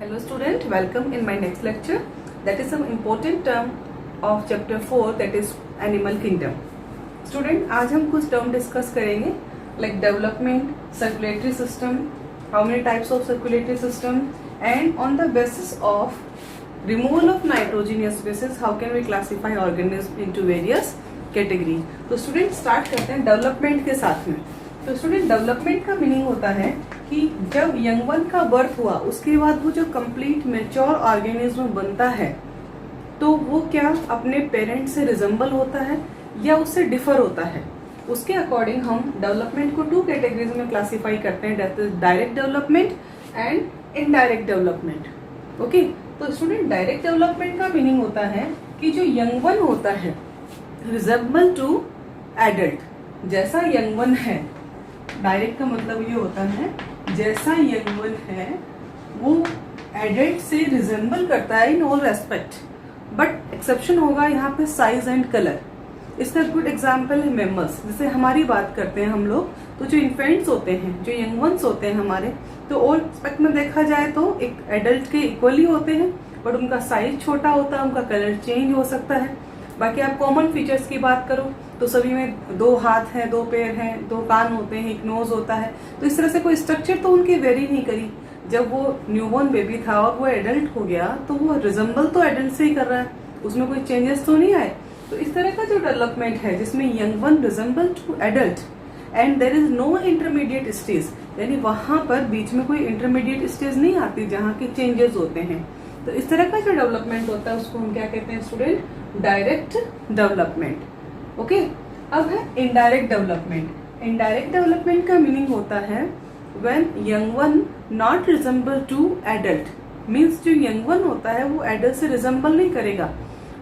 Hello student, welcome in my next lecture. That is some important term of chapter 4, that is animal kingdom. Student, आज हम कुछ term discuss करेंगे like development, circulatory system, how many types of circulatory system, and on the basis of removal of nitrogenous species, how can we classify organism into various categories. तो student start करते हैं development के साथ में. तो student development का meaning होता है कि जब यंग वन का बर्थ हुआ उसके बाद वो जो कंप्लीट मैच्योर ऑर्गेनिज्म बनता है तो वो क्या अपने पेरेंट से रिजेंबल होता है या उससे डिफर होता है. उसके अकॉर्डिंग हम डेवलपमेंट को टू कैटेगरीज में क्लासिफाई करते हैं, that is direct development and indirect development. Okay, तो स्टूडेंट डायरेक्ट डेवलपमेंट का मीनिंग होता है कि जो यंग वन होता है रिजेंबल टू एडल्ट. जैसा यंग वन है, डायरेक्ट का मतलब ये होता है जैसा यंग वन है वो एडल्ट से रिजेंबल करता है in all respect, but exception होगा यहाँ पे साइज एंड कलर. इसका गुड एग्जांपल है मेमल्स. जैसे हमारी बात करते हैं हम लोग, तो जो इन्फेंट्स होते हैं, जो यंग वंस होते हैं हमारे, तो ऑल रेस्पेक्ट में देखा जाए तो एक एडल्ट के इक्वली होते हैं, बट उनका साइज छोटा होता है, उनका कलर चेंज हो सकता है. बाकी आप कॉमन फीचर्स की बात करो तो सभी में दो हाथ हैं, दो पैर हैं, दो कान होते हैं, एक नोज होता है. तो इस तरह से कोई स्ट्रक्चर तो उनकी वेरी नहीं करी. जब वो न्यूबॉर्न बेबी था और वो एडल्ट हो गया तो वो रिजेंबल तो एडल्ट से ही कर रहा है, उसमें कोई चेंजेस तो नहीं आए. तो इस तरह का जो डेवलपमेंट है जिसमें young one resemble to adult and there is no intermediate stage, यानी वहां पर बीच में कोई इंटरमीडिएट स्टेज नहीं आती जहाँ के चेंजेस होते हैं. तो इस तरह का जो डेवलपमेंट होता है उसको हम क्या कहते हैं स्टूडेंट? Direct development. ओके, अब है इनडायरेक्ट डेवलपमेंट. इनडायरेक्ट डेवलपमेंट का मीनिंग होता है when young one not resemble to adult. Means जो यंग वन होता है वो एडल्ट से रिजेंबल नहीं करेगा,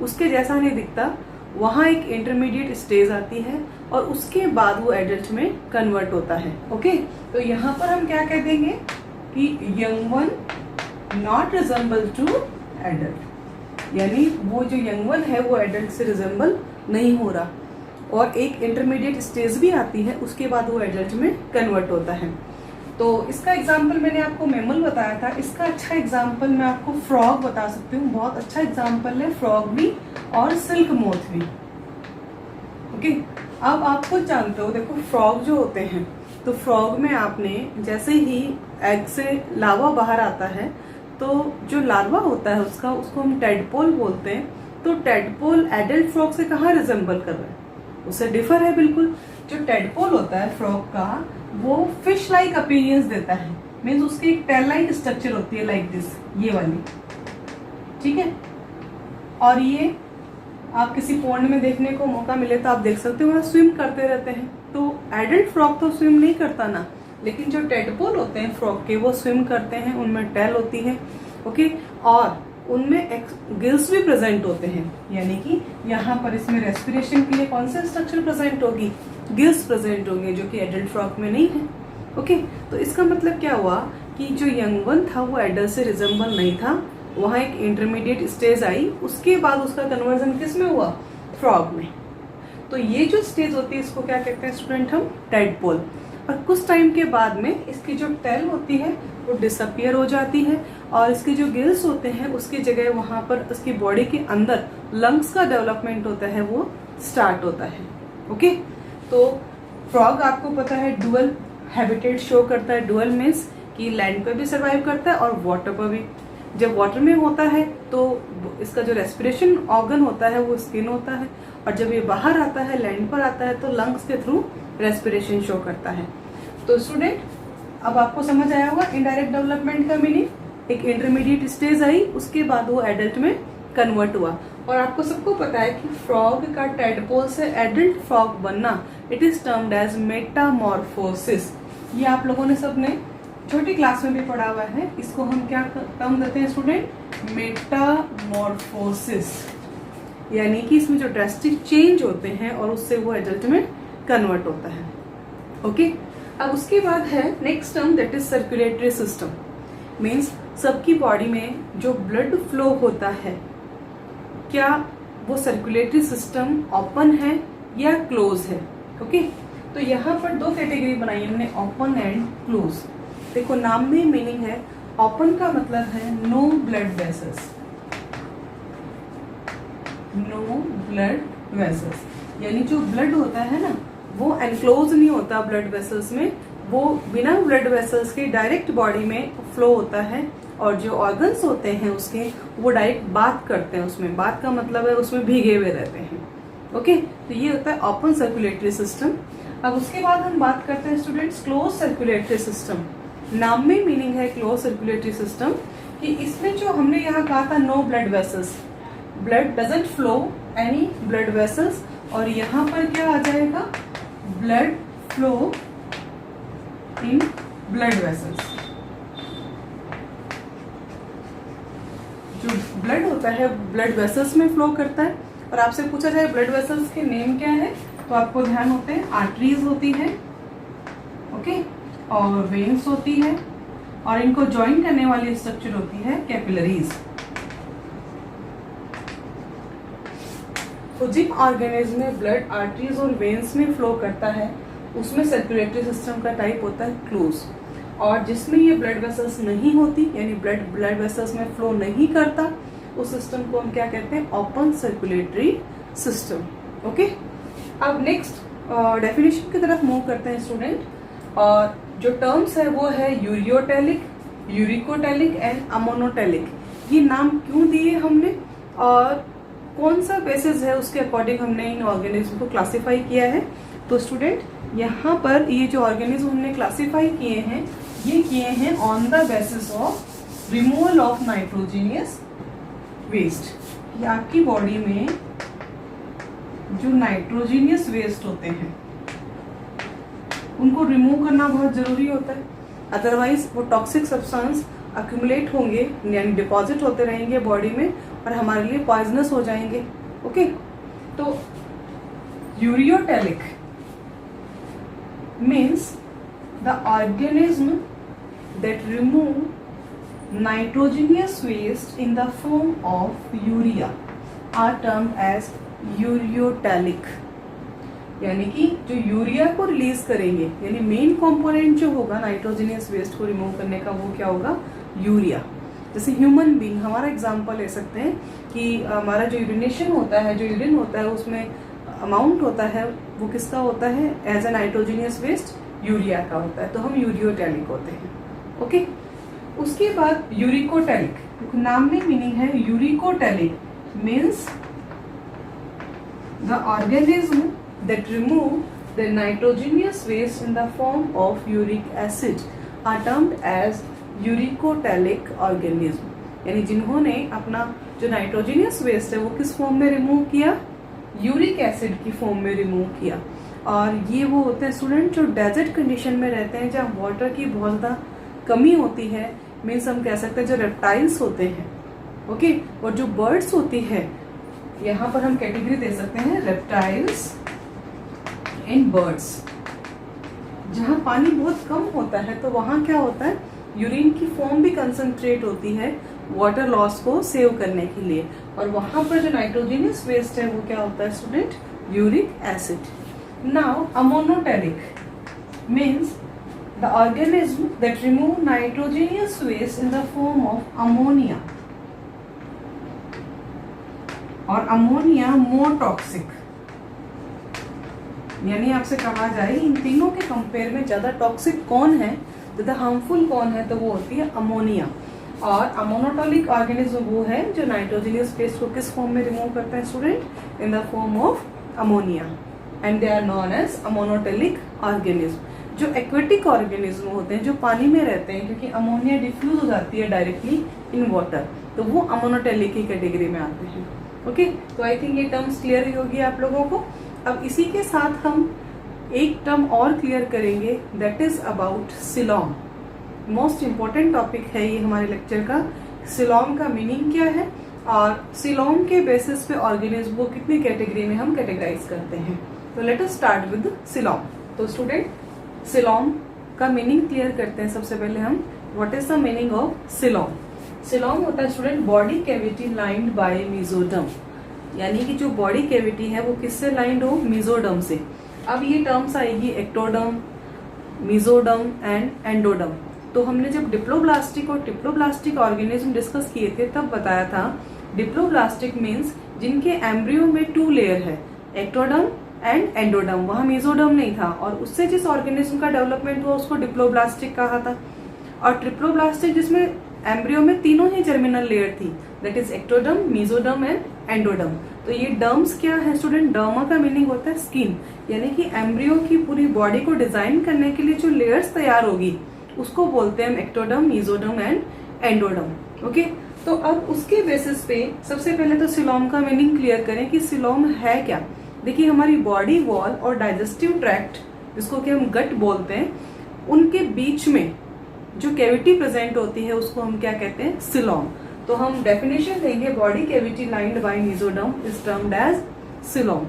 उसके जैसा नहीं दिखता. वहां एक इंटरमीडिएट स्टेज आती है और उसके बाद वो एडल्ट में कन्वर्ट होता है. ओके, तो यहाँ पर हम क्या कह देंगे कि young one not resemble to adult, यानी वो जो यंग वन है वो एडल्ट से रिजेंबल नहीं हो रहा, और एक इंटरमीडिएट स्टेज भी आती है, उसके बाद वो एडल्ट में कन्वर्ट होता है. तो इसका एग्जांपल मैंने आपको मैमल बताया था, इसका अच्छा एग्जांपल मैं आपको फ्रॉग बता सकती हूँ. बहुत अच्छा एग्जांपल है फ्रॉग भी और सिल्क मोथ भी. ओके, अब आप खुद जानते हो, देखो फ्रॉग जो होते हैं तो फ्रॉग में आपने जैसे ही एग से लार्वा बाहर आता है तो जो लार्वा होता है उसको हम टेडपोल बोलते हैं. तो टेडपोल एडल्ट फ्रॉग से कहाँ रिजेंबल कर रहा है? उससे डिफर है बिल्कुल. जो टेडपोल होता है फ्रॉग का वो फिश लाइक अपीयरेंस देता है, मीन्स उसकी एक टेल लाइक स्ट्रक्चर होती है लाइक दिस, ये वाली. ठीक है, और ये आप किसी पॉन्ड में देखने को मौका मिले तो आप देख सकते हो वहाँ स्विम करते रहते हैं. तो एडल्ट फ्रॉग तो स्विम नहीं करता ना, लेकिन जो टेडपोल होते हैं फ्रॉग के वो स्विम करते हैं, उनमें टेल होती है. ओके, और उनमें गिल्स भी प्रेजेंट होते हैं, यानी कि यहाँ पर इसमें रेस्पिरेशन के लिए कौन सा स्ट्रक्चर प्रेजेंट होगी? गिल्स प्रेजेंट होंगे, जो कि एडल्ट फ्रॉग में नहीं है. ओके, तो इसका मतलब क्या हुआ कि जो यंग वन था वो एडल्ट से रिजेंबल नहीं था, वहां एक इंटरमीडिएट स्टेज आई, उसके बाद उसका कन्वर्जन किस में हुआ? फ्रॉग में. तो ये जो स्टेज होती है इसको क्या कहते हैं स्टूडेंट? हम टेडपोल. और कुछ टाइम के बाद में इसकी जो टेल होती है वो डिसअपियर हो जाती है, और इसके जो गिल्स होते हैं उसकी जगह वहां पर उसकी बॉडी के अंदर लंग्स का डेवलपमेंट होता है, वो स्टार्ट होता है. ओके, तो फ्रॉग आपको पता है डुअल हैबिटेट शो करता है. डुअल मीन्स कि लैंड पर भी सर्वाइव करता है और वाटर पर भी. जब वाटर में होता है तो इसका जो रेस्पिरेशन ऑर्गन होता है वो स्किन होता है, और जब ये बाहर आता है लैंड पर आता है तो लंग्स के थ्रू रेस्पिरेशन शो करता है. तो स्टूडेंट अब आपको समझ आया होगा इनडायरेक्ट डेवलपमेंट का मीनिंग. एक इंटरमीडिएट स्टेज आई, उसके बाद वो एडल्ट में कन्वर्ट हुआ. और आपको सबको पता है कि फ्रॉग का टेडपोल से एडल्ट फ्रॉग बनना it is termed as metamorphosis. ये आप लोगों ने सबने छोटी क्लास में भी पढ़ा हुआ है. इसको हम क्या टर्म देते हैं स्टूडेंट? मेटामॉर्फोसिस. यानी कि इसमें जो ड्रास्टिक चेंज होते हैं और उससे वो एडल्ट में कन्वर्ट होता है. ओके, अब उसके बाद है next term, that is circulatory system. Means सबकी बॉडी में जो ब्लड फ्लो होता है, क्या वो सर्कुलेटरी सिस्टम ओपन है या क्लोज है? ओके, तो यहाँ पर दो कैटेगरी बनाई हमने, ओपन एंड क्लोज. देखो नाम में मीनिंग है ओपन का मतलब है no blood vessels, no blood vessels, यानी जो ब्लड होता है ना वो एनक्लोज नहीं होता ब्लड वेसल्स में, वो बिना ब्लड वेसल्स के डायरेक्ट बॉडी में फ्लो होता है, और जो ऑर्गन्स होते हैं उसके वो डायरेक्ट बात करते हैं, उसमें बात का मतलब है उसमें भीगे हुए रहते हैं। ओके, तो ये होता है ओपन सर्कुलेटरी सिस्टम। अब उसके बाद हम बात करते हैं स्टूडेंट्स क्लोज सर्कुलेटरी सिस्टम। नाम में मीनिंग है क्लोज सर्कुलेटरी सिस्टम कि इसमें जो हमने यहाँ कहा था no blood vessels, blood doesn't flow any blood vessels, और यहाँ पर क्या आ जाएगा, blood flow in blood vessels. जो ब्लड होता है ब्लड वेसल्स में फ्लो करता है। और आपसे पूछा जाए ब्लड वेसल्स के नेम क्या है, तो आपको ध्यान होते हैं आर्टरीज होती है, ओके, और वेन्स होती है, और इनको ज्वाइन करने वाली स्ट्रक्चर होती है कैपिलरीज। तो जिन ऑर्गेनिज्म में ब्लड आर्टरीज और वेन्स में फ्लो करता है उसमें सर्कुलेटरी सिस्टम का टाइप होता है क्लोज, और जिसमें ये ब्लड वेसल्स नहीं होती यानी ब्लड वेसल्स में फ्लो नहीं करता उस सिस्टम को हम क्या कहते हैं, ओपन सर्कुलेटरी सिस्टम। ओके, अब नेक्स्ट डेफिनेशन की तरफ मूव करते हैं स्टूडेंट। और जो टर्म्स है वो है यूरियोटेलिक, यूरिकोटेलिक एंड अमोनोटेलिक। ये नाम क्यों दिए हमने और कौन सा बेसिस है उसके अकॉर्डिंग हमने इन ऑर्गेनिज्म को क्लासिफाई किया है। तो स्टूडेंट यहाँ पर ये जो ऑर्गेनिज्म हमने क्लासिफाई किए हैं ये किए हैं on the basis of removal of nitrogenous waste. ये आपकी बॉडी में जो नाइट्रोजीनियस वेस्ट होते हैं उनको रिमूव करना बहुत जरूरी होता है, अदरवाइज वो टॉक्सिक सब्सटेंस अक्यूमुलेट होंगे यानी डिपॉजिट होते रहेंगे बॉडी में और हमारे लिए पॉइजनस हो जाएंगे। ओके, तो ureotelic means the organism that remove nitrogenous waste in the form of urea are termed as ureotelic. यानी कि जो यूरिया को रिलीज करेंगे यानी मेन कंपोनेंट जो होगा नाइट्रोजीनियस वेस्ट को रिमूव करने का वो क्या होगा, यूरिया। जैसे ह्यूमन बीइंग हमारा एग्जांपल ले सकते हैं कि हमारा जो यूरिनेशन होता है, जो यूरिन होता है उसमें अमाउंट होता है वो किसका होता है, as a nitrogenous waste urea का होता है, तो हम यूरियोटेलिक होते हैं। ओके, उसके बाद यूरिकोटेलिक, नाम में मीनिंग है uricotelic means the organism that remove the nitrogenous waste in the form of uric acid are termed as uricotelic organism. यानी जिन्होंने अपना जो नाइट्रोजीनियस वेस्ट है वो किस फॉर्म में रिमूव किया, यूरिक एसिड की फॉर्म में रिमूव किया। और ये वो होते हैं स्टूडेंट जो डेजर्ट कंडीशन में रहते हैं जहाँ वाटर की बहुत ज़्यादा कमी होती है, मीन्स हम कह सकते हैं जो रेप्टाइल्स होते हैं। ओके, और जो बर्ड्स होती है यहाँ पर हम कैटेगरी दे सकते हैं रेप्टाइल्स एंड बर्ड्स। जहाँ पानी बहुत कम होता है तो वहाँ क्या होता है, यूरिन की फॉर्म भी कंसंट्रेट होती है वाटर लॉस को सेव करने के लिए, और वहाँ पर जो नाइट्रोजीनियस वेस्ट है वो क्या होता है student, uric acid. Now ammonotelic means the organism that remove nitrogenous waste in the form of ammonia, और अमोनिया मोर टॉक्सिक। यानी आपसे कहा जाए इन तीनों के कंपेयर में ज्यादा टॉक्सिक कौन है, ज्यादा हार्मफुल कौन है, तो वो होती है अमोनिया। और अमोनोटोलिक ऑर्गेनिज्म वो है जो नाइट्रोजीनियस वेस्ट को किस फॉर्म में रिमूव करते हैं student, in the form of ammonia, and they are known as ammonotelic organism. जो एक्वेटिक ऑर्गेनिज्म होते हैं जो पानी में रहते हैं, क्योंकि अमोनिया डिफ्यूज हो जाती है डायरेक्टली इन वाटर, तो वो अमोनोटेलिक की कैटेगरी में आते हैं। ओके, तो आई थिंक ये टर्म्स क्लियर ही होगी आप लोगों को। अब इसी के साथ हम एक टर्म और क्लियर करेंगे, that is about coelom. Most important topic है ये हमारे लेक्चर का, सिलोम का मीनिंग क्या है और सिलोम के बेसिस पे ऑर्गेनिज्म को कितनी कैटेगरी में हम कैटेगराइज करते हैं। तो let us start with coelom. तो स्टूडेंट सिलोम का मीनिंग क्लियर करते हैं सबसे पहले हम। What is the meaning of coelom? Coelom होता है student body cavity lined by mesoderm, यानी कि जो बॉडी कैविटी है वो किससे लाइंड हो, मेसोडर्म से। अब ये टर्म्स आएगी एक्टोडर्म, मेसोडर्म एंड एंडोडर्म। तो हमने जब डिप्लोब्लास्टिक और ट्रिप्लोब्लास्टिक ऑर्गेनिज्म डिस्कस किए थे तब बताया था डिप्लोब्लास्टिक मीन्स जिनके एम्ब्रियो में 2 लेयर है, एक्टोडर्म एंड एंडोडर्म, वहां मेसोडर्म नहीं था, और उससे जिस ऑर्गेनिज्म का डेवलपमेंट हुआ उसको डिप्लोब्लास्टिक कहा था। और ट्रिप्लोब्लास्टिक जिसमें एम्ब्रियो में तीनों ही जर्मिनल लेयर थी, that is ectoderm, mesoderm and endoderm. तो ये डर्म्स क्या है स्टूडेंट? डर्मा का मीनिंग होता है स्किन, यानी कि एम्ब्रियो की पूरी बॉडी को डिजाइन करने के लिए जो लेयर्स तैयार होगी उसको बोलते हैं हम ectoderm, mesoderm and endoderm. Okay, तो अब उसके बेसिस पे सबसे पहले तो सिलोम का मीनिंग क्लियर करें कि सिलोम है क्या। देखिए, हमारी बॉडी वॉल और डाइजेस्टिव ट्रैक्ट, जिसको कि हम गट बोलते हैं, उनके बीच में जो कैविटी प्रेजेंट होती है उसको हम क्या कहते हैं? सिलोम। तो हम डेफिनेशन देंगे, body cavity lined by mesoderm is termed as coelom.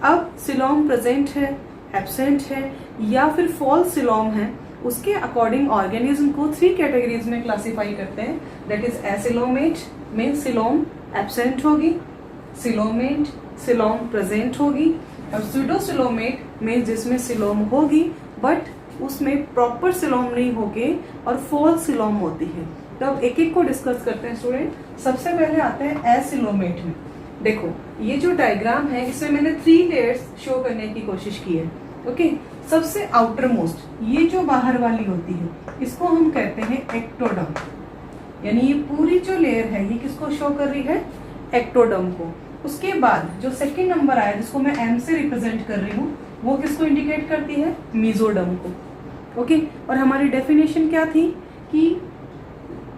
अब सिलोम प्रेजेंट है, एब्सेंट है या फिर फॉल्स सिलोम है, उसके अकॉर्डिंग ऑर्गेनिज्म को 3 कैटेगरीज में क्लासिफाई करते हैं, दैट इज एसिलोमेट में सिलोम एब्सेंट होगी, सिलोमेट सिलोम प्रेजेंट होगी, और स्यूडोसिलोमेट में जिसमें सिलोम होगी बट उसमें प्रॉपर सिलोम नहीं होके और फॉल्स सिलोम होती है। तो अब एक एक को डिस्कस करते हैं स्टूडेंट। सबसे पहले आते हैं एसिलोमेट में। देखो, ये जो डायग्राम है इसमें मैंने 3 लेयर्स शो करने की कोशिश की है। ओके, सबसे आउटर मोस्ट, ये जो बाहर वाली होती है इसको हम कहते हैं एक्टोडर्म, यानी ये पूरी जो लेयर है ये किसको शो कर रही है? एक्टोडर्म को। उसके बाद जो सेकंड नंबर आया जिसको मैं एम से रिप्रेजेंट कर रही हूँ वो किसको इंडिकेट करती है? मेसोडर्म को। ओके, और हमारी डेफिनेशन क्या थी कि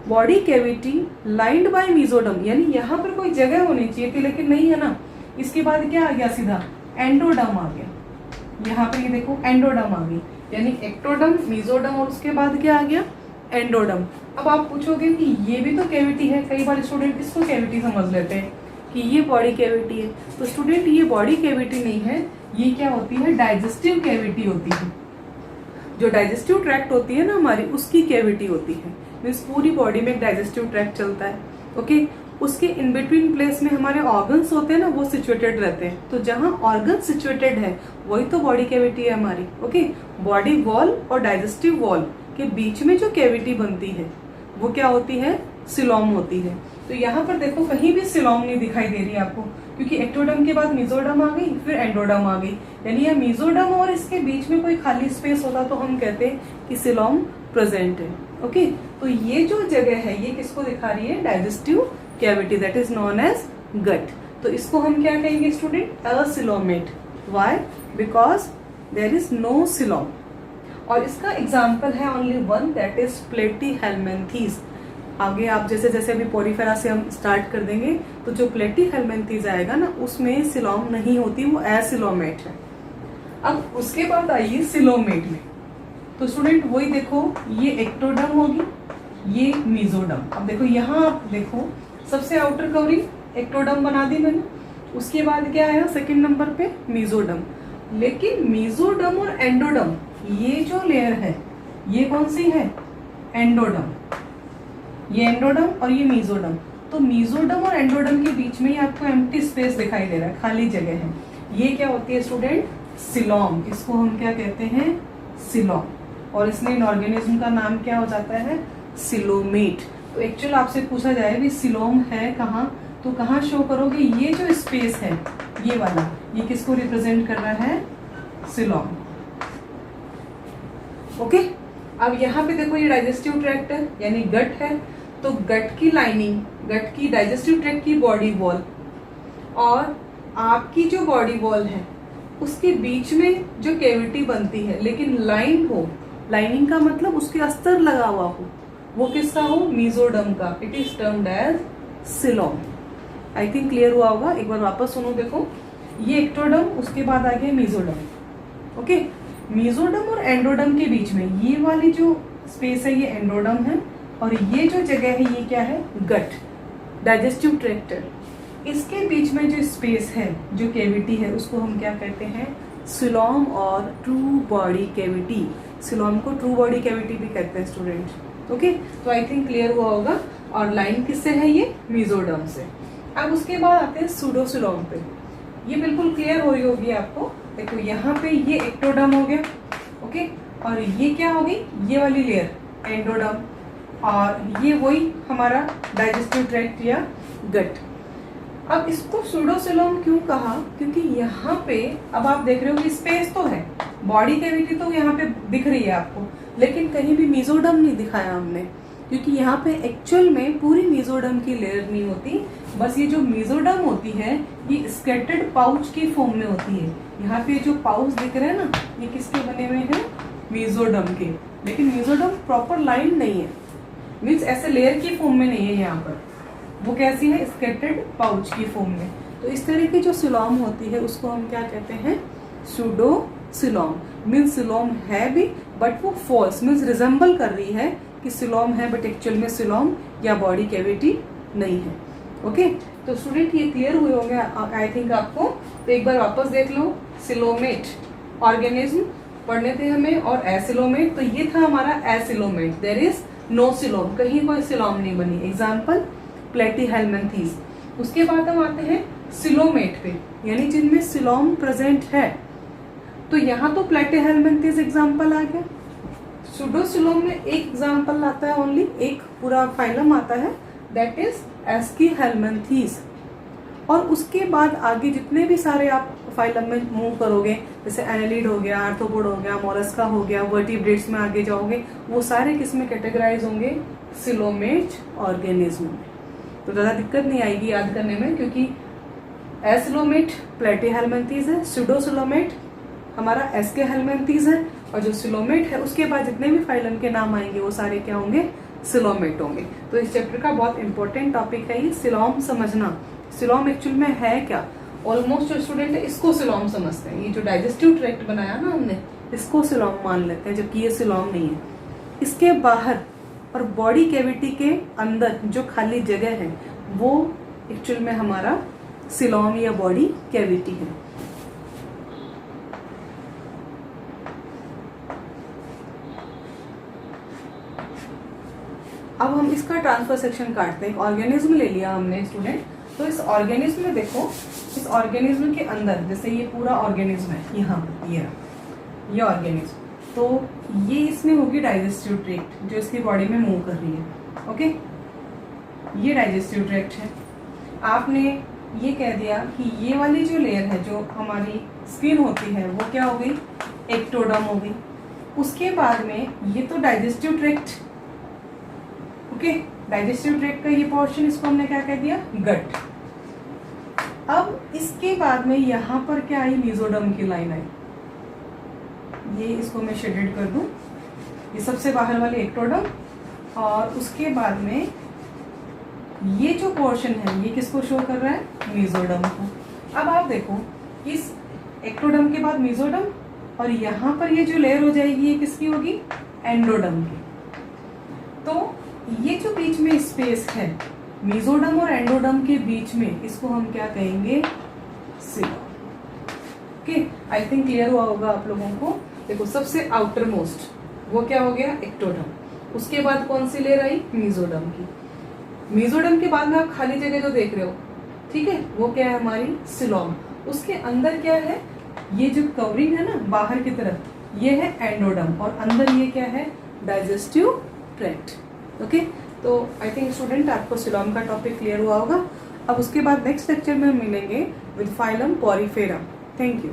body cavity lined by mesoderm, यानी यहाँ पर कोई जगह होनी चाहिए थी लेकिन नहीं है ना। इसके बाद क्या आ गया? सीधा एंडोडर्म आ गया। यहाँ पे ये देखो एंडोडर्म आ गई, यानी एक्टोडर्म, मेसोडर्म और उसके बाद क्या आ गया? एंडोडर्म। अब आप पूछोगे कि ये भी तो कैविटी है, कई बार स्टूडेंट इसको कैविटी समझ लेते हैं कि ये बॉडी कैविटी है। तो स्टूडेंट, ये बॉडी कैविटी नहीं है, ये क्या होती है? डाइजेस्टिव कैविटी होती है। जो डाइजेस्टिव ट्रैक्ट होती है ना हमारी, उसकी कैविटी होती है। मीन्स पूरी बॉडी में एक डाइजेस्टिव ट्रैक्ट चलता है। ओके, उसके इन बिटवीन प्लेस में हमारे ऑर्गन्स होते हैं ना, वो सिचुएटेड रहते हैं। तो जहां ऑर्गन सिचुएटेड है वही तो बॉडी कैविटी है हमारी। ओके, बॉडी वॉल और डाइजेस्टिव वॉल के बीच में जो कैविटी बनती है वो क्या होती है? सिलोम होती है। तो यहाँ पर देखो कहीं भी सिलोम नहीं दिखाई दे रही है आपको, क्योंकि एक्टोडर्म के बाद मेसोडर्म आ गई, फिर एंडोडर्म आ गई, यानी यह मेसोडर्म और इसके बीच में कोई खाली स्पेस होता तो हम कहते हैं कि सिलोम प्रेजेंट है। ओके, तो ये जो जगह है ये किसको दिखा रही है? Digestive cavity, that is known as gut. तो इसको हम क्या कहेंगे student? Acoelomate. Why? Because there is no coelom. और इसका एग्जाम्पल है only one, that is platyhelminthes. आगे आप जैसे जैसे अभी पोरिफेरा से हम स्टार्ट कर देंगे तो जो प्लेटीहेल्मिन्थेस आएगा ना उसमें सिलोम नहीं होती, वो एसिलोमेट है। अब उसके बाद आइए सिलोमेट में। तो स्टूडेंट वही देखो, ये एक्टोडर्म होगी, ये मेसोडर्म। अब देखो यहाँ आप देखो, सबसे आउटर कवरिंग एक्टोडर्म बना दी मैंने, उसके बाद क्या आया सेकंड नंबर पे? मेसोडर्म। लेकिन मेसोडर्म और एंडोडर्म, ये जो लेयर है ये कौन सी है? एंडोडर्म। ये एंडोडर्म और ये मेसोडर्म। तो मेसोडर्म और एंडोडर्म के बीच में ही आपको एम्प्टी स्पेस दिखाई दे रहा है, खाली जगह है। ये क्या होती है स्टूडेंट? सिलोम। इसको हम क्या कहते हैं? सिलोम। और इसमें इन ऑर्गेनिज्म का नाम क्या हो जाता है? सिलोमेट। तो एक्चुअल आपसे पूछा जाए भी सिलोम है कहाँ, तो कहाँ शो करोगे? ये जो स्पेस है ये वाला, ये किसको रिप्रेजेंट कर रहा है? सिलोम। ओके, अब यहाँ पे देखो ये डाइजेस्टिव ट्रैक्ट है यानी गट है, तो गट की लाइनिंग, गट की डाइजेस्टिव ट्रैक्ट की बॉडी वॉल और आपकी जो बॉडी वॉल है उसके बीच में जो कैविटी बनती है लेकिन लाइन हो, लाइनिंग का मतलब उसके अस्तर लगा हुआ हो, वो किसका हो? मेसोडर्म का। It is termed as coelom. I think clear हुआ होगा। एक बार वापस सुनो, देखो ये एक्टोडर्म, उसके बाद आ गया मेसोडर्म। ओके, मेसोडर्म और एंडोडर्म के बीच में ये वाली जो स्पेस है ये एंडोडर्म है और ये जो जगह है ये क्या है? गट, डाइजेस्टिव ट्रैक्ट। इसके बीच में जो स्पेस है, जो कैविटी है, उसको हम क्या कहते हैं? सिलोम और ट्रू बॉडी कैविटी। सिलोम को ट्रू बॉडी कैविटी भी कहते हैं स्टूडेंट। ओके, तो आई थिंक क्लियर हुआ होगा। और लाइन किससे है? ये मेसोडर्म से। अब उसके बाद आते हैं सूडोसिलोम पे। ये बिल्कुल क्लियर हो रही होगी आपको। देखो यहाँ पे ये एक्टोडर्म हो गया, ओके, और ये क्या हो गई? ये वाली लेयर, एंडोडर्म, और ये वही हमारा डाइजेस्टिव ट्रैक्ट या गट। अब इसको सूडोसिलोम क्यों कहा, क्योंकि यहाँ पे अब आप देख रहे हो कि स्पेस तो है, बॉडी कैविटी तो यहाँ पे दिख रही है आपको, लेकिन कहीं भी मेसोडर्म नहीं दिखाया हमने, क्योंकि यहाँ पे एक्चुअल में पूरी मेसोडर्म की लेयर नहीं होती। बस ये जो मेसोडर्म होती है ये स्कैटर्ड पाउच की फॉर्म में होती है। यहाँ पे जो पाउच दिख रहे हैं ना, ये किसके बने हुए हैं, मेसोडर्म के, लेकिन मेसोडर्म प्रॉपर लाइन नहीं है, मीन्स ऐसे लेयर की फॉर्म में नहीं है यहाँ पर, वो कैसी है, स्कैटर्ड पाउच की फॉर्म में। तो इस तरह की जो सिलोम होती है उसको हम क्या कहते हैं, सूडोसिलोम। मीन्स सिलोम है भी बट वो फॉल्स, मीन्स रिजेंबल कर रही है कि सिलोम है बट एक्चुअल में सिलोम या बॉडी कैविटी नहीं है। ओके, तो स्टूडेंट ये क्लियर हुए होंगे आई थिंक आपको। तो एक बार वापस देख लो, सिलोमेट ऑर्गेनिज्म पढ़ने थे हमें, और एसिलोमेट, तो ये था हमारा acoelomate, there is no coelom, कहीं कोई सिलोम नहीं बनी। Example platyhelminthes. उसके बाद हम आते हैं सिलोमेट पे, यानी जिनमें सिलोम प्रेजेंट है। तो यहाँ तो प्लेटीहेल्मिन्थीज एग्जाम्पल आ गया, सूडोसिलोम में एक एग्जाम्पल आता है, ओनली एक पूरा फाइलम आता है, दैट इज एस्कीहेल्मिन्थीज। और उसके बाद आगे जितने भी सारे आप फाइलम में मूव करोगे, जैसे एनालिड हो गया, आर्थ्रोपोड हो गया, मोलस्का हो गया, वर्टिब्रेट्स में आगे जाओगे, वो सारे किस में कैटेगराइज होंगे, सिलोमेट ऑर्गेनिज्म में। तो ज़्यादा दिक्कत नहीं आएगी याद करने में, क्योंकि एसिलोमेट प्लेटीहेल्मिन्थीज है, सूडोसिलोमेट हमारा एस्कीहेल्मिन्थीज है, और जो सिलोमेट है उसके बाद जितने भी फाइलम के नाम आएंगे वो सारे क्या होंगे, सिलोमेट होंगे। तो इस चैप्टर का बहुत इंपॉर्टेंट टॉपिक है ये सिलोम समझना। सिलोम एक्चुअल में है क्या, ऑलमोस्ट जो स्टूडेंट है इसको सिलोम समझते हैं, ये जो डाइजेस्टिव ट्रैक्ट बनाया ना हमने इसको सिलोम मान लेते हैं, जबकि ये सिलोम नहीं है। इसके बाहर और बॉडी कैविटी के अंदर जो खाली जगह है वो एक्चुअल में हमारा सिलोम या बॉडी कैविटी है। अब हम इसका ट्रांसफर सेक्शन काटते हैं। ऑर्गेनिज्म ले लिया हमने स्टूडेंट, तो इस ऑर्गेनिज्म में देखो, इस ऑर्गेनिज्म के अंदर जैसे ये पूरा ऑर्गेनिज्म है, यहाँ ये ऑर्गेनिज्म, तो ये इसमें होगी डाइजेस्टिव ट्रैक्ट जो इसकी बॉडी में मूव कर रही है। ओके, ये डाइजेस्टिव ट्रैक्ट है। आपने ये कह दिया कि ये वाली जो लेयर है जो हमारी स्किन होती है वो क्या हो गई, एक्टोडर्म हो गई। उसके बाद में ये तो digestive tract, okay, digestive tract का ये पोर्शन, इसको हमने क्या कह दिया, गट। अब इसके बाद में यहाँ पर क्या आई, मेसोडर्म की लाइन आई, ये इसको मैं शेडेड कर दूं, ये सबसे बाहर वाले एक्टोडर्म, और उसके बाद में ये जो पोर्शन है ये किसको शो कर रहा है, मेसोडर्म को। अब आप देखो, इस एक्टोडर्म के बाद मेसोडर्म, और यहाँ पर ये जो लेयर हो जाएगी ये किसकी होगी, एंडोडर्म की। तो ये जो बीच में स्पेस है मेसोडर्म और एंडोडर्म के बीच में, इसको हम क्या कहेंगे, सिलोम। ओके, आई थिंक क्लियर हुआ होगा आप लोगों को। देखो, सबसे आउटर मोस्ट वो क्या हो गया, एक्टोडर्म। उसके बाद कौन सी लेयर आई, मेसोडर्म की। मेसोडर्म के बाद में आप खाली जगह जो देख रहे हो, ठीक है, वो क्या है, हमारी सिलोम। उसके अंदर क्या है, ये जो कवरिंग है ना बाहर की तरफ, ये है एंडोडर्म, और अंदर ये क्या है, डाइजेस्टिव ट्रैक्ट। ओके, तो आई थिंक स्टूडेंट आपको सिलोम का टॉपिक क्लियर हुआ होगा। अब उसके बाद नेक्स्ट लेक्चर में हम मिलेंगे with phylum Porifera. Thank you.